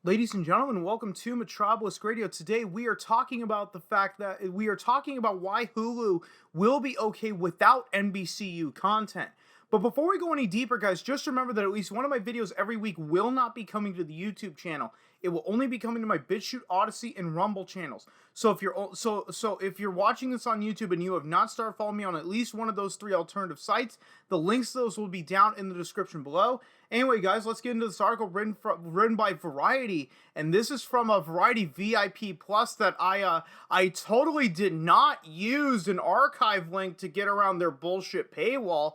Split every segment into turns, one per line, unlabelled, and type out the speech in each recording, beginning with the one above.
Ladies and gentlemen, welcome to Metropolis Radio. Today we are talking about why Hulu will be okay without NBCU content. But before we go any deeper, guys, just remember that at least one of my videos every week will not be coming to the YouTube channel. It will only be coming to my BitChute, Odyssey, and Rumble channels. So if you're watching this on YouTube and you have not started following me on at least one of those three alternative sites, the links to those will be down in the description below. Anyway, guys, let's get into this article written by Variety, and this is from a Variety VIP Plus that I totally did not use an archive link to get around their bullshit paywall.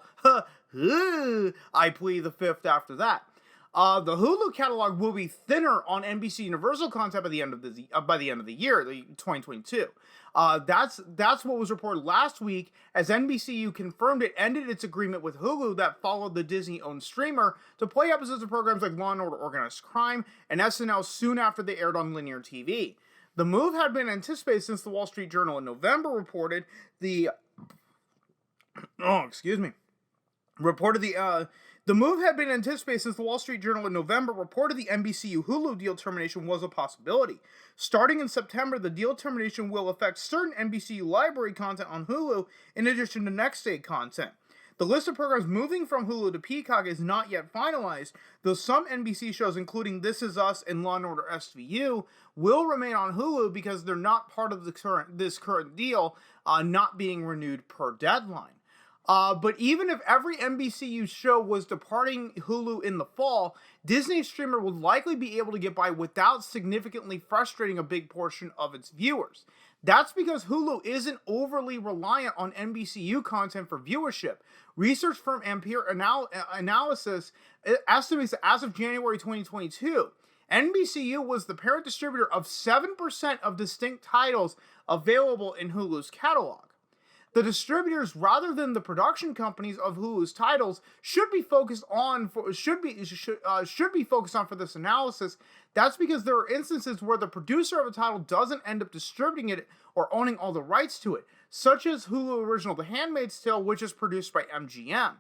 I plead the fifth after that. The Hulu catalog will be thinner on NBCUniversal content by the end of the year, 2022. That's what was reported last week, as NBCU confirmed it ended its agreement with Hulu that followed the Disney-owned streamer to play episodes of programs like Law & Order: Organized Crime and SNL soon after they aired on linear TV. The move had been anticipated since the Wall Street Journal in November reported the move had been anticipated since the Wall Street Journal in November reported the NBCU Hulu deal termination was a possibility. Starting in September, the deal termination will affect certain NBCU library content on Hulu in addition to next day content. The list of programs moving from Hulu to Peacock is not yet finalized, though some NBC shows, including This Is Us and Law & Order SVU, will remain on Hulu because they're not part of this current deal, not being renewed per deadline. But even if every NBCU show was departing Hulu in the fall, Disney's streamer would likely be able to get by without significantly frustrating a big portion of its viewers. That's because Hulu isn't overly reliant on NBCU content for viewership. Research firm Ampere Analysis estimates that as of January 2022, NBCU was the parent distributor of 7% of distinct titles available in Hulu's catalog. The distributors, rather than the production companies of Hulu's titles, should be focused on for this analysis. That's because there are instances where the producer of a title doesn't end up distributing it or owning all the rights to it, such as Hulu original The Handmaid's Tale, which is produced by MGM.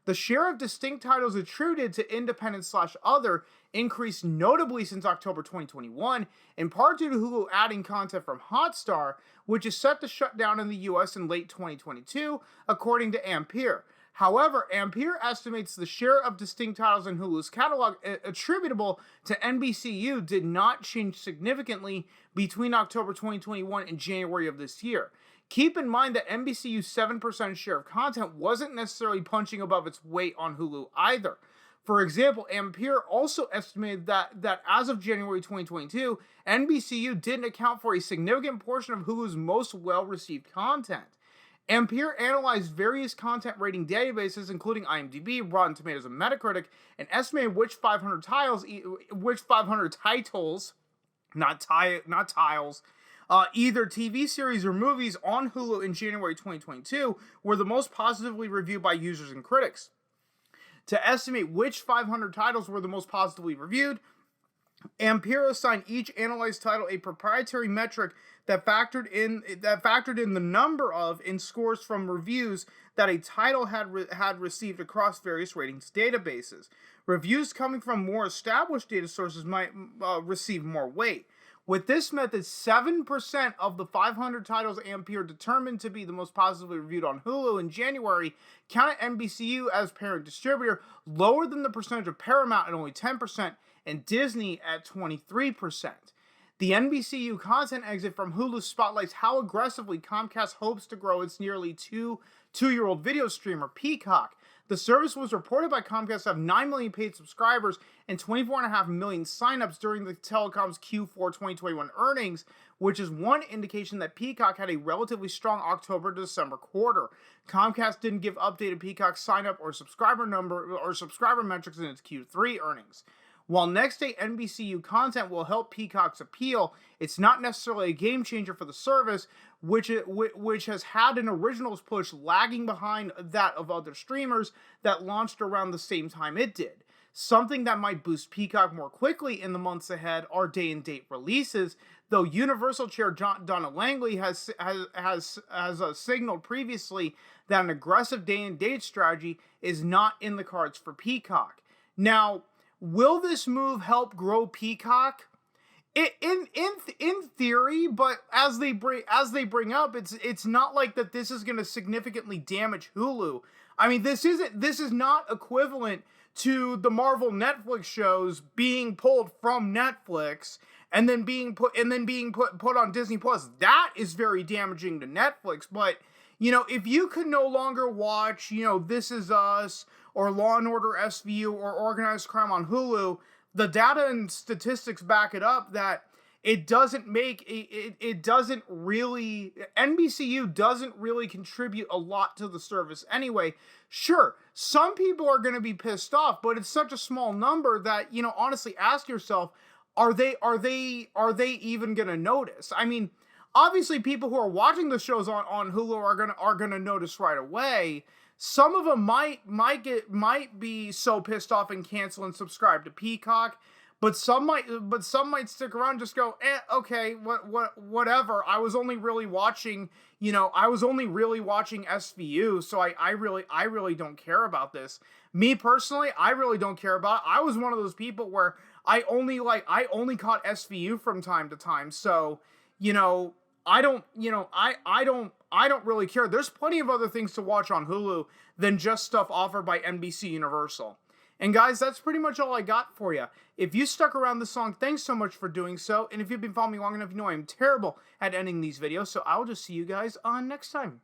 The share of distinct titles attributed to independent/other increased notably since October 2021, in part due to Hulu adding content from Hotstar, which is set to shut down in the US in late 2022, according to Ampere. However, Ampere estimates the share of distinct titles in Hulu's catalog attributable to NBCU did not change significantly between October 2021 and January of this year. Keep in mind that NBCU's 7% share of content wasn't necessarily punching above its weight on Hulu either. For example, Ampere also estimated that as of January 2022, NBCU didn't account for a significant portion of Hulu's most well-received content. Ampere analyzed various content rating databases, including IMDb, Rotten Tomatoes, and Metacritic, and estimated which 500 titles, either TV series or movies on Hulu in January 2022 were the most positively reviewed by users and critics. To estimate which 500 titles were the most positively reviewed, Ampere assigned each analyzed title a proprietary metric that factored in the number of and scores from reviews that a title had received across various ratings databases. Reviews coming from more established data sources might receive more weight. With this method, 7% of the 500 titles Ampere determined to be the most positively reviewed on Hulu in January counted NBCU as parent distributor, lower than the percentage of Paramount at only 10% and Disney at 23%. The NBCU content exit from Hulu spotlights how aggressively Comcast hopes to grow its nearly two-year-old video streamer, Peacock. The service was reported by Comcast to have 9 million paid subscribers and 24.5 million signups during the telecom's Q4 2021 earnings, which is one indication that Peacock had a relatively strong October to December quarter. Comcast didn't give updated Peacock signup or subscriber metrics in its Q3 earnings. While next-day NBCU content will help Peacock's appeal, it's not necessarily a game changer for the service, which has had an originals push lagging behind that of other streamers that launched around the same time it did. Something that might boost Peacock more quickly in the months ahead are day-and-date releases, though Universal Chair Donna Langley has signaled previously that an aggressive day-and-date strategy is not in the cards for Peacock. Now, will this move help grow Peacock? In theory, but as they bring up, it's not like that this is going to significantly damage Hulu. I mean, this is not equivalent to the Marvel Netflix shows being pulled from Netflix and then being put on Disney Plus. That is very damaging to Netflix. But if you could no longer watch, This Is Us or Law and Order SVU or Organized Crime on Hulu, the data and statistics back it up that it doesn't really, NBCU doesn't really contribute a lot to the service anyway. Sure, some people are going to be pissed off, but it's such a small number that, honestly ask yourself, are they even going to notice? I mean, obviously people who are watching the shows on Hulu are going to notice right away. Some of them might be so pissed off and cancel and subscribe to Peacock, but some might stick around and just go, okay, whatever. I was only really watching SVU, so I really don't care about this. Me personally, I really don't care about it. I was one of those people where I only caught SVU from time to time, so I don't really care. There's plenty of other things to watch on Hulu than just stuff offered by NBCUniversal. And guys, that's pretty much all I got for you. If you stuck around this long, thanks so much for doing so. And if you've been following me long enough, you know I'm terrible at ending these videos. So I'll just see you guys on next time.